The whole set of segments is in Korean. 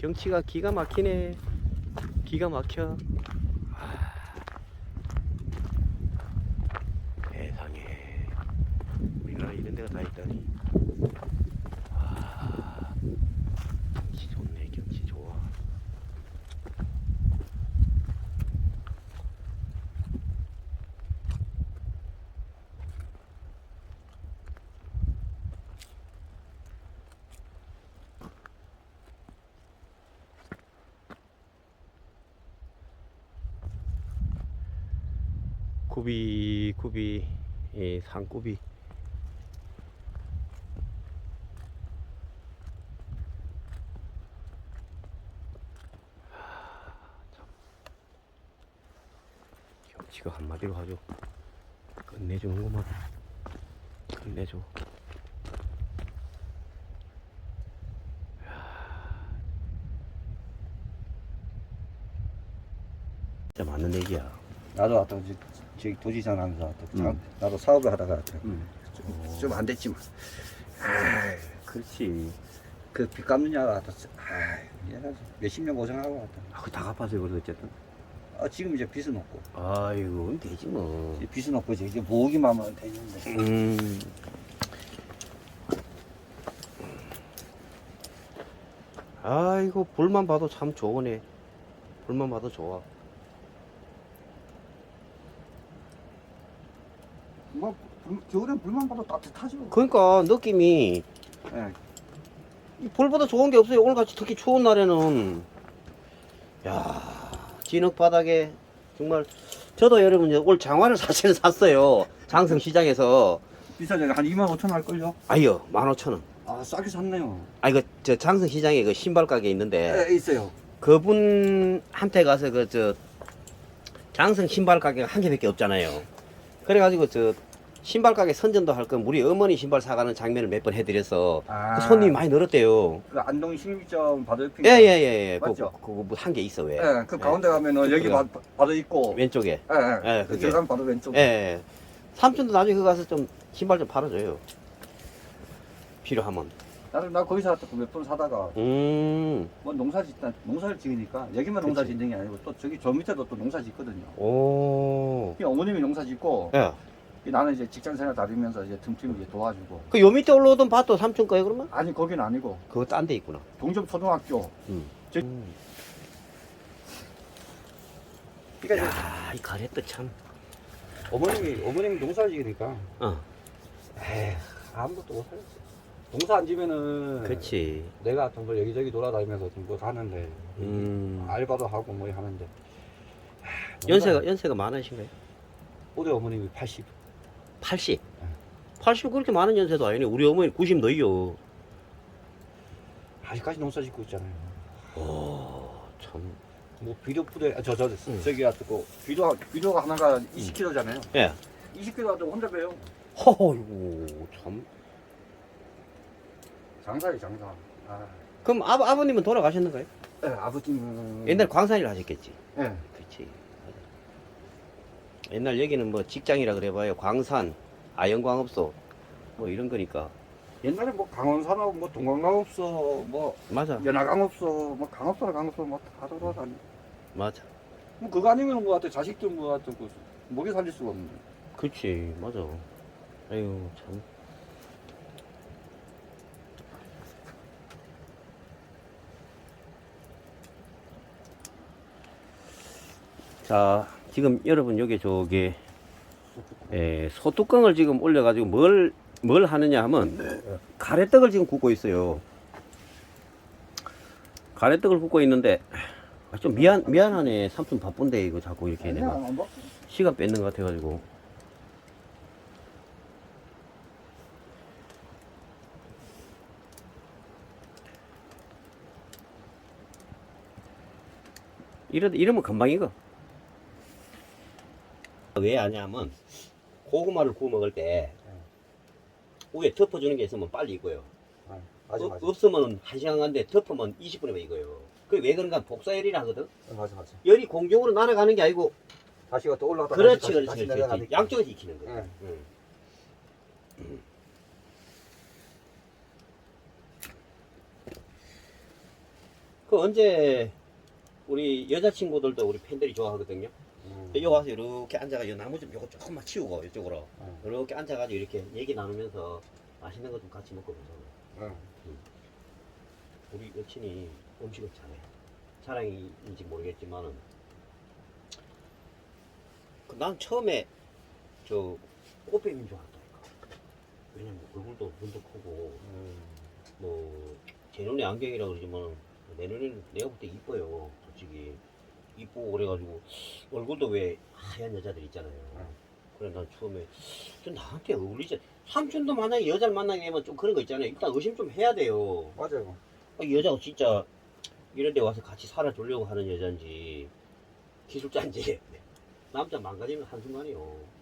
경치가 기가 막히네. 기가 막혀. 세상에 우리나라 이런 데가 다 있다니. 경치 좋네. 경치 좋아. 구비, 예, 산구비. 경치가 한마디로 하죠. 끝내주는구만. 끝내줘. 진짜 맞는 얘기야. 나도 왔다 저기 도지사 하면서 왔다. 나도 사업을 하다가 왔다. 좀 안 됐지만. 아이, 그렇지. 그 빚 갚느냐가 왔다. 얘가 몇십 년 고생하고 왔다. 그거 다 갚아서 그래도 어쨌든. 지금 이제 빚은 없고. 아이고, 그럼 되지 뭐. 이제 빚은 없고 이제 모으기만 하면 되는데. 아이고, 불만 봐도 참 좋으네. 불만 봐도 좋아. 뭐 겨울엔 불만 봐도 따뜻하죠. 그러니까 느낌이 예. 이 불보다 좋은 게 없어요. 오늘같이 특히 추운 날에는. 야, 진흙 바닥에 정말. 저도 여러분 오늘 장화를 사실은 샀어요. 장성시장에서. 비싸잖아요. 한 2만 5천 할걸요? 아니요, 15,000원. 싸게 샀네요. 아, 이거 저 장성시장에 그 신발 가게 있는데 있어요. 그분한테 가서 그 저 장성 신발 가게가 한 개밖에 없잖아요. 그래가지고 저 신발 가게 선전도 할 건 우리 어머니 신발 사가는 장면을 몇 번 해드려서 그 손님이 많이 늘었대요. 그 안동 식민점 바로 옆에. 예예예. 맞죠? 그거 뭐 한 개 있어 왜? 예, 그 가운데 가면은 여기 바로 있고. 왼쪽에. 예, 그게. 들어가면 바로 왼쪽. 예. 삼촌도 나중에 그 가서 좀 신발 좀 팔아줘요. 필요하면. 나 거기서 몇 번 사다가 뭐 농사를 지으니까 여기만 농사 그치. 짓는 게 아니고 또 저기 저 밑에도 또 농사 짓거든요. 오. 이 어머님이 농사 짓고 예. 나는 이제 직장 생활 다니면서 이제 틈틈이 이제 도와주고. 그 요 밑에 올라오던 밭도 삼촌 거예요 그러면? 아니 거긴 아니고 그거 딴 데 있구나. 동점 초등학교. 저- 그러니까 이제 야, 이 가래떡 참. 어머님이 농사를 지으니까 에이, 아무것도 못해요. 농사 안 지면은 그렇지. 내가 좀 더 여기저기 돌아다니면서 좀 뭐 하는데 알바도 하고 뭐 하는데 연세가 많으신가요? 올해 어머님이 80. 80. 80 그렇게 많은 연세도 아니네. 우리 어머니 90 너희요. 아직까지 농사 짓고 있잖아요. 오, 참. 뭐 비료 부대 저기 하고 비료가 하나가 20kg잖아요. 예. 20kg 가지고 혼자 배요. 허이고 참. 장사. 그럼 아버님은 돌아가셨는가요? 네, 아버님은 옛날 광산일 하셨겠지. 네. 그렇지. 옛날 여기는 뭐 직장이라 그래봐요. 광산, 아연광업소 뭐 이런 거니까. 옛날에 뭐 강원산업, 뭐 동광강업소, 뭐 맞아. 연화강업소, 뭐 강업소나 강업소 뭐다 돌아다니. 맞아. 뭐 그거 아니면 뭐 하여튼 자식들 뭐 하여튼 그 먹여 살릴 수가 없는. 그렇지. 맞아. 아유 참. 자, 지금 여러분 여기 저기 소뚜껑을 지금 올려가지고 뭘 하느냐 하면 가래떡을 지금 굽고 있어요. 가래떡을 굽고 있는데 좀 미안하네. 삼촌 바쁜데 이거 자꾸 이렇게 내가 시간 뺏는 것 같아가지고. 이러면 금방 익어. 왜 하냐면 고구마를 구워 먹을 때 위에 덮어주는 게 있으면 빨리 익어요. 맞아. 없으면 1시간 간데 덮으면 20분이면 익어요. 그게 왜 그런가 복사열이라 하거든. 맞아. 열이 공중으로 날아가는 게 아니고. 다시가 또 올라가다 그렇지. 양쪽에서 익히는 거야. 네. 그 언제 우리 여자친구들도 우리 팬들이 좋아하거든요. 여기 와서 이렇게 앉아가지고 나무 좀 요거 조금만 치우고 이쪽으로 이렇게 앉아가지고 이렇게 얘기 나누면서 맛있는 거 좀 같이 먹고 그러잖아요. 우리 여친이 음식을 잘해. 자랑인지 모르겠지만은 난 처음에 저 꽃뱀인 줄 알았다니까. 왜냐면 얼굴도 눈도 크고 뭐 제 눈에 안경이라 그러지만 내 눈에는 내가 볼 때 이뻐요. 솔직히 이쁘고 그래가지고 얼굴도 왜 하얀 여자들 있잖아요. 그래 난 처음에 좀 나한테 어울리지. 삼촌도 만약에 여자를 만나게 되면 좀 그런 거 있잖아요. 일단 의심 좀 해야 돼요. 맞아요. 이 여자가 진짜 이런 데 와서 같이 살아주려고 하는 여잔지 기술자인지 남자 망가지면 한순간이요.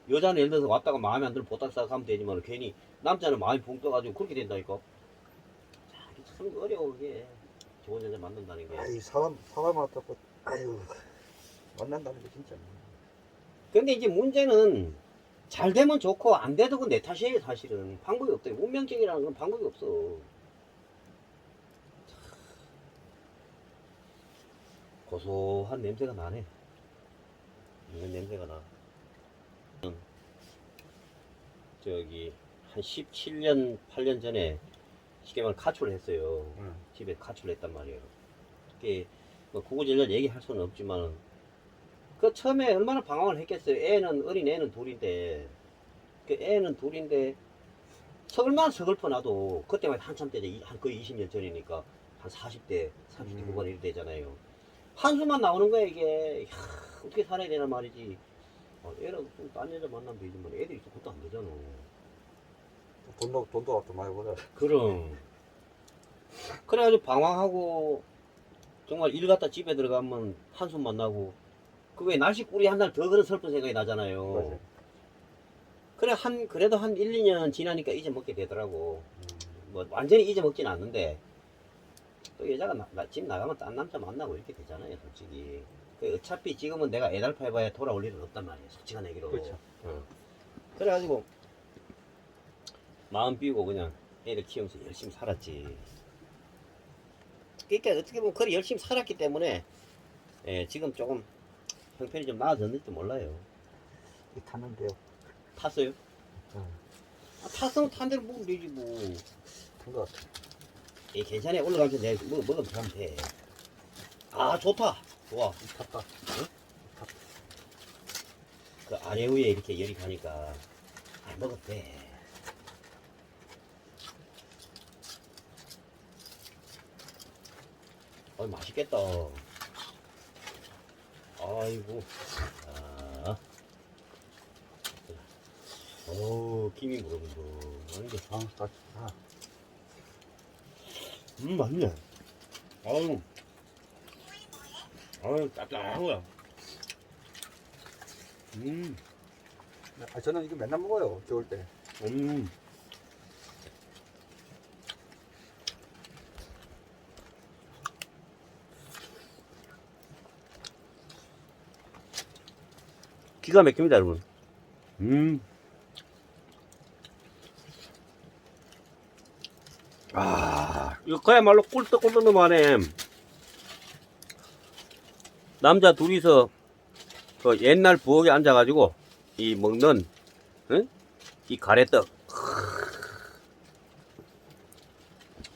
여자는 예를 들어서 왔다가 마음에 안 들면 보따싹 하면 되지만 괜히 남자는 마음이 붕 떠가지고 그렇게 된다니까. 자, 이게 참 어려워 그게. 좋은 여자 만난다는 게. 아이 사람 왔다고 아유 만난다는 게 진짜. 근데 이제 문제는 잘 되면 좋고 안 돼도 그건 내 탓이에요 사실은. 방법이 없다. 운명적이라는 건 방법이 없어. 고소한 냄새가 나네. 이런 냄새가 나. 저기 한 17년 8년 전에 쉽게 말해 가출을 했어요. 집에 가출을 했단 말이에요. 그게 뭐 구구절절 얘기할 수는 없지만 그 처음에 얼마나 방황을 했겠어요. 애는 어린 애는 둘인데 그 애는 둘인데 얼마나 서글퍼 나도 그때만 한참 때죠. 한 거의 20년 전이니까 한 40대 30대 후반 이렇게 되잖아요. 한숨만 나오는 거야 이게. 이야, 어떻게 살아야 되나 말이지. 애라도 좀 딴 여자 만나면 되지만 애들이 있어 그것도 안 되잖아. 돈도 좀 많이 벌어. 그럼 그래가지고 방황하고 정말 일 갔다 집에 들어가면 한숨만 나고 그 왜 날씨 꿀이 한 달 더 그런 슬픈 생각이 나잖아요. 맞아요. 그래 그래도 한 1, 2년 지나니까 잊어먹게 되더라고. 뭐 완전히 잊어먹진 않는데 또 여자가 집 나가면 딴 남자 만나고 이렇게 되잖아요 솔직히. 그 어차피 지금은 내가 애달파해봐야 돌아올 일은 없단 말이에요 솔직한 얘기로. 그렇죠. 그래가지고 마음 비우고 그냥 애를 키우면서 열심히 살았지. 그러니까 어떻게 보면 그래 열심히 살았기 때문에 지금 조금 형편이 좀 나아졌는지 몰라요. 탔는데요. 탔어요? 탔으면 탄 대로 먹으면 되지 뭐. 탄것 같아. 괜찮아. 올라가면서 내가 먹으면 가면 돼. 아 좋다. 좋아. 탔다. 그 아래 위에 이렇게 열이 가니까 먹어도 돼. 맛있겠다. 아이고. 김이 무럭무럭. 맛있네. 짭짤한 거야. 저는 이거 맨날 먹어요. 좋을 때. 기가 막힙니다, 여러분. 이거 그야말로 꿀떡꿀떡하네. 남자 둘이서 그 옛날 부엌에 앉아가지고 이 먹는 이 가래떡.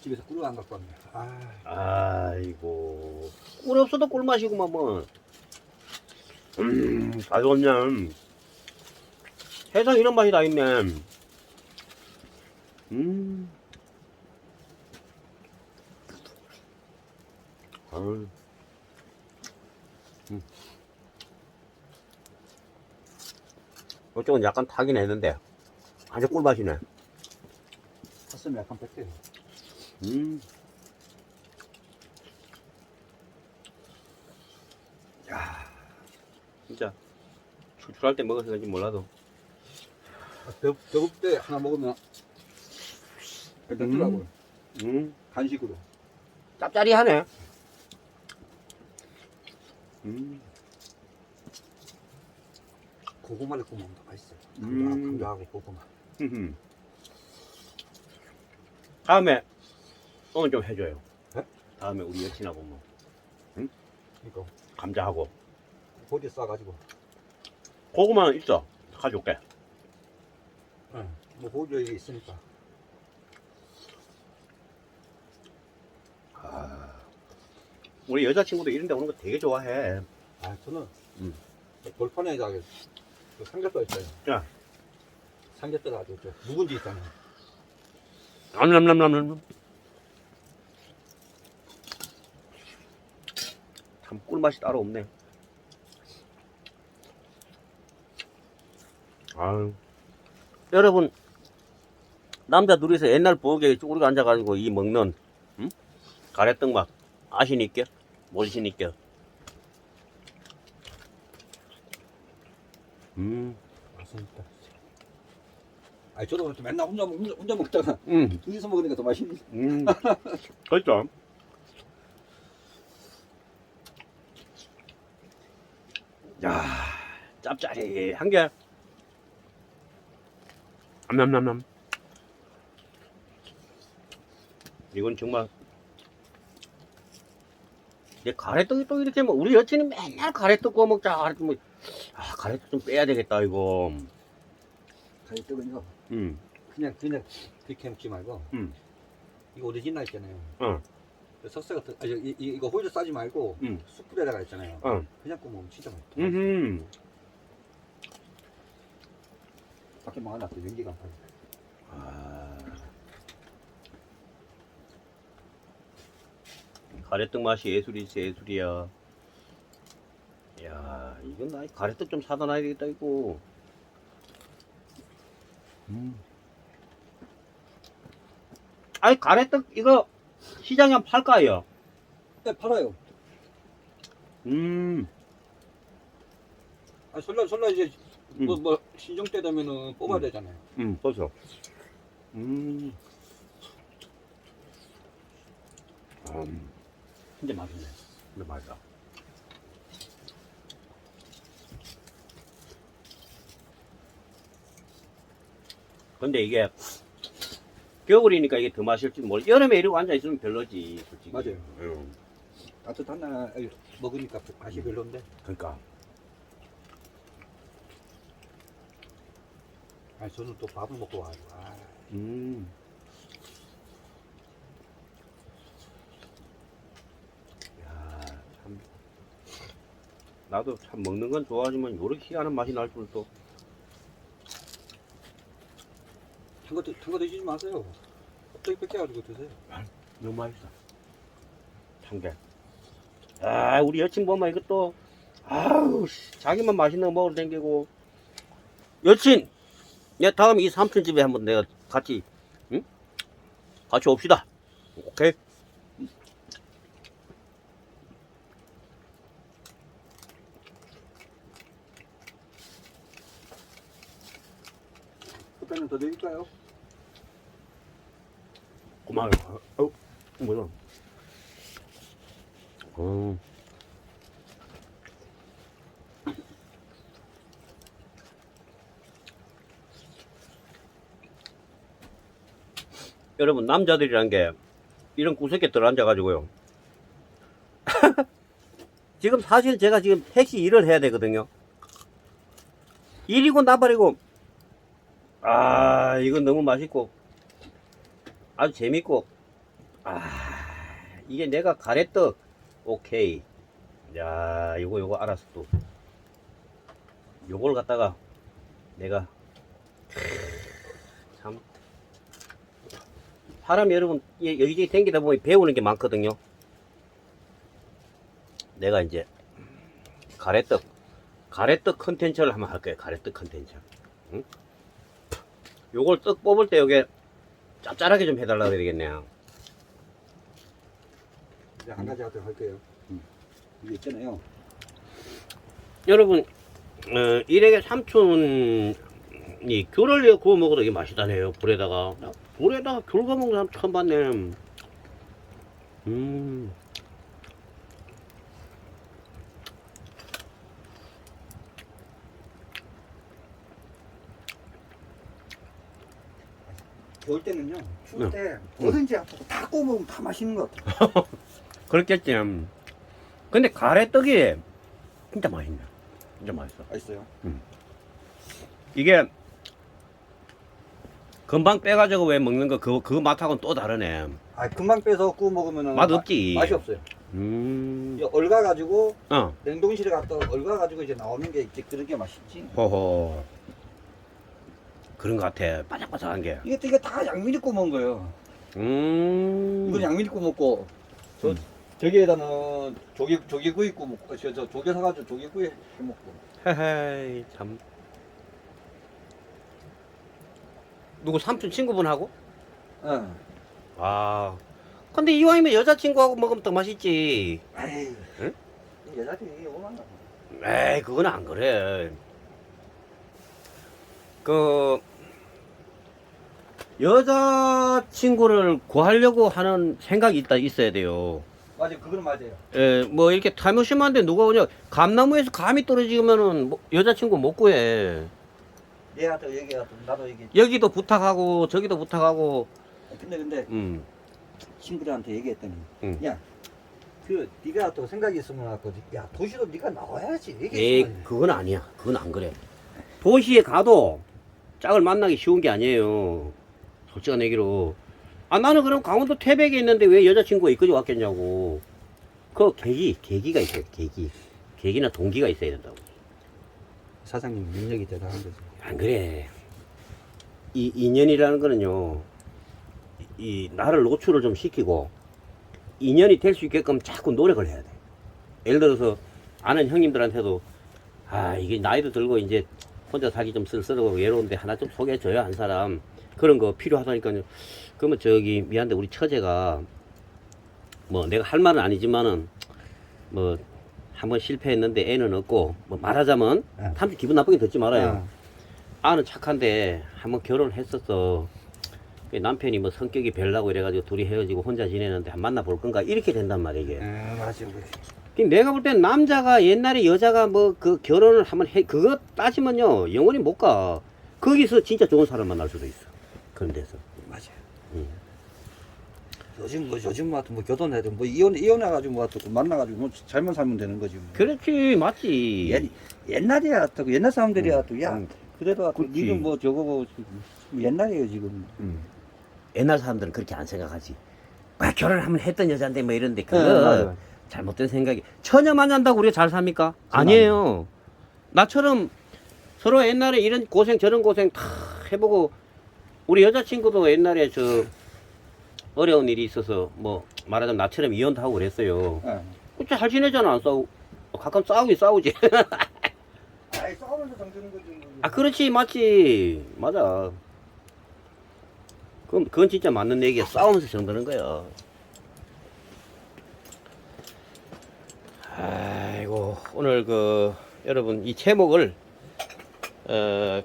집에서 꿀을 안 갖고 왔네. 아이고 꿀 없어도 꿀맛이구만 뭐. 아주 그냥 세상 이런 맛이 다 있네. 이쪽은 약간 타긴 했는데 아주 꿀맛이네. 탔으면 약간 뺄게요. 야, 진짜 출출할 때 먹어서 그런지 몰라도 배고플 때 하나 먹으면 괜찮더라고요. 간식으로. 짭짜리하네. 고구마를 구워 먹으면 더 맛있어요. 감자하고 고구마. 다음에 오늘 좀 해줘요. 네? 다음에 우리 여친하고 뭐 이거 감자하고 고기 싸가지고. 고구마는 있어. 가져올게. 응. 뭐 고기 여기 있으니까. 우리 여자친구도 이런 데 오는 거 되게 좋아해. 아 저는 음. 돌판에다 그 삼겹살 있어요. 야. 삼겹살 아주 저 묵은지 있잖아요. 냠냠냠냠. 참 꿀맛이 따로 없네. 아유. 여러분, 남자 둘이서 옛날 부엌에 쭈그리고 앉아가지고 이 먹는 가래떡 맛 아시니까? 모르시니까? 맛있다. 아 저도 맨날 혼자 먹다가 둘이서 먹으니까 더 맛있네. 그렇죠. 야, 짭짤한 게. 냠냠냠냠. 이건 정말. 이제 가래떡이 또 이렇게 뭐 우리 여친이 맨날 가래떡 구워 먹자. 가래떡 뭐, 아 가래떡 좀 빼야 되겠다 이거. 가래떡은요. 음. 그냥 그렇게 먹지 말고. 이거 오리지널 있잖아요. 그 석쇠 같은 이거 호일을 싸지 말고 숯불에다가 있잖아요. 그냥 구우면 진짜 맛있다. 밖에 막아놨어 연기가 안 나요. 가래떡 맛이 예술이지 예술이야. 야 이건 나 가래떡 좀 사다 놔야 되겠다 이거. 아니 가래떡 이거 시장에 한번 팔까요? 네 팔아요. 아 설날 이제 뭐 신정 때 되면은 뽑아야 되잖아요. 그렇죠. 근데 맛있네. 근데 맛있다. 근데 이게 겨울이니까 이게 더 맛있을지 모르. 여름에 이러고 앉아 있으면 별로지, 솔직히. 맞아요. 따뜻한 날 먹으니까 맛이 별론데. 그러니까. 아 저는 또 밥을 먹고 와요. 야, 참. 나도 참 먹는 건 좋아하지만 요렇게 희한한 맛이 날 줄 또. 탄 거 드시지 마세요. 껍데기 뺏겨가지고 드세요. 너무 맛있어. 참게. 아, 우리 여친 보면 이것도, 아우, 자기만 맛있는 거 먹으러 댕기고. 여친! 내 다음 이 삼촌 집에 한번 내가 같이, 응? 같이 옵시다. 오케이? 그때는 더 드릴까요? 고마워요. 뭐야. 여러분, 남자들이란 게 이런 구석에 들어앉아가지고요. 지금 사실 제가 지금 택시 일을 해야 되거든요. 일이고 나발이고, 아, 이건 너무 맛있고, 아주 재밌고, 이게 내가 가래떡, 오케이. 야, 요거 알았어, 또. 요걸 갖다가 내가, 참. 사람 여러분, 여기저기 댕기다 보면 배우는 게 많거든요. 내가 이제, 가래떡 컨텐츠를 한번 할 거예요. 가래떡 컨텐츠. 응? 요걸 떡 뽑을 때 요게 짭짤하게 좀 해달라고 해야 되겠네요. 이제 한 가지 하도록 할게요. 이게 있잖아요. 여러분, 일행의 삼촌이 귤을 구워 먹어도 이게 맛있다네요. 불에다가 귤 구워 먹는 사람 처음 봤네. 겨울 때는요. 추울 때 뭐든지 다 구워 먹으면 다 맛있는 것 같아요. 그렇겠지. 근데 가래떡이 진짜 맛있네. 진짜 맛있어. 맛있어요. 이게 금방 빼가지고 왜 먹는 거 그 맛하고는 또 다르네. 아 금방 빼서 구워 먹으면은 맛 없지. 맛이 없어요. 이 얼가 가지고 어. 냉동실에 갔다 얼가 가지고 이제 나오는 게 이제 그런 게 맛있지. 호호. 그런 것 같아. 바삭바삭한 게. 이게 다 양미리 구워 먹은 거예요. 이건 양미리 구워 먹고 저기에다는 조개구이 구워 먹고 저 조개 사가지고 조개구이 해 먹고. 헤헤이 참. 누구 삼촌 친구분하고? 응. 아. 근데 이왕이면 여자친구하고 먹으면 더 맛있지. 에이. 응? 여자들이 오만나. 에이, 그건 안 그래. 그, 여자친구를 구하려고 하는 생각이 있어야 돼요. 맞아요. 그건 맞아요. 예, 뭐 이렇게 타무심한데 누가 오냐. 감나무에서 감이 떨어지면은 뭐 여자친구 못 구해. 얘한테 얘기하고 나도 얘기. 여기도 부탁하고 저기도 부탁하고. 근데 친구들한테 얘기했더니 야, 그 네가 또 생각이 있으면 갖고 야 도시도 네가 나와야지. 에이, 얘기했으면. 그건 아니야. 그건 안 그래. 도시에 가도 짝을 만나기 쉬운 게 아니에요. 솔직한 얘기로. 아, 나는 그럼 강원도 태백에 있는데 왜 여자친구가 이까지 왔겠냐고. 그 계기가 있어요. 계기나 동기가 있어야 된다고. 사장님 능력이 대단한 거지. 안 그래. 이 인연이라는 거는요, 이 나를 노출을 좀 시키고 인연이 될 수 있게끔 자꾸 노력을 해야 돼. 예를 들어서 아는 형님들한테도 아, 이게 나이도 들고 이제 혼자 살기 좀 쓸쓸하고 외로운데 하나 좀 소개해줘요, 한 사람. 그런 거 필요하다니까요. 그러면 저기 미안한데 우리 처제가 뭐 내가 할 말은 아니지만은 뭐 한번 실패했는데 애는 없고 뭐 말하자면 삼촌 기분 나쁘게 듣지 말아요. 아는 착한데 한번 결혼을 했었어. 남편이 뭐 성격이 별나고 이래가지고 둘이 헤어지고 혼자 지내는데 한 만나볼 건가 이렇게 된단 말이야 이게. 맞아. 내가 볼 땐 남자가 옛날에 여자가 뭐 그 결혼을 한번 해 그거 따지면요 영원히 못 가. 거기서 진짜 좋은 사람 만날 수도 있어. 그런 데서. 맞아. 요즘 같은 뭐 결혼해도 뭐 이혼해가지고 뭐 만나가지고 뭐 잘만 살면 되는 거지. 뭐. 그렇지 맞지. 옛날이야 또 옛날 사람들이야 또 야 그래도 그렇지. 니는 뭐 저거고 옛날이에요 지금. 옛날 사람들은 그렇게 안 생각하지. 아, 결혼을 한번 했던 여자인데 뭐 이런데 네, 그거 맞아요. 잘못된 생각이. 처녀 만난다고 우리가 잘 삽니까? 아니에요. 나처럼 서로 옛날에 이런 고생 저런 고생 다 해보고 우리 여자친구도 옛날에 저 어려운 일이 있어서 뭐 말하자면 나처럼 이혼도 하고 그랬어요. 진짜 잘 지내잖아. 안 싸우고 가끔 싸우긴 싸우지. 아이 싸우면서 정드는 거지. 아 그렇지 맞지 맞아. 그건 진짜 맞는 얘기야. 싸우면서 정드는 거야. 아이고 오늘 그 여러분 이 제목을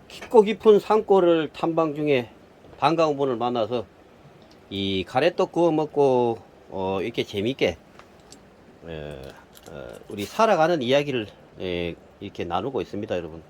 깊고 깊은 산골을 탐방 중에 반가운 분을 만나서 이 가래떡 구워 먹고 이렇게 재밌게 우리 살아가는 이야기를 이렇게 나누고 있습니다 여러분.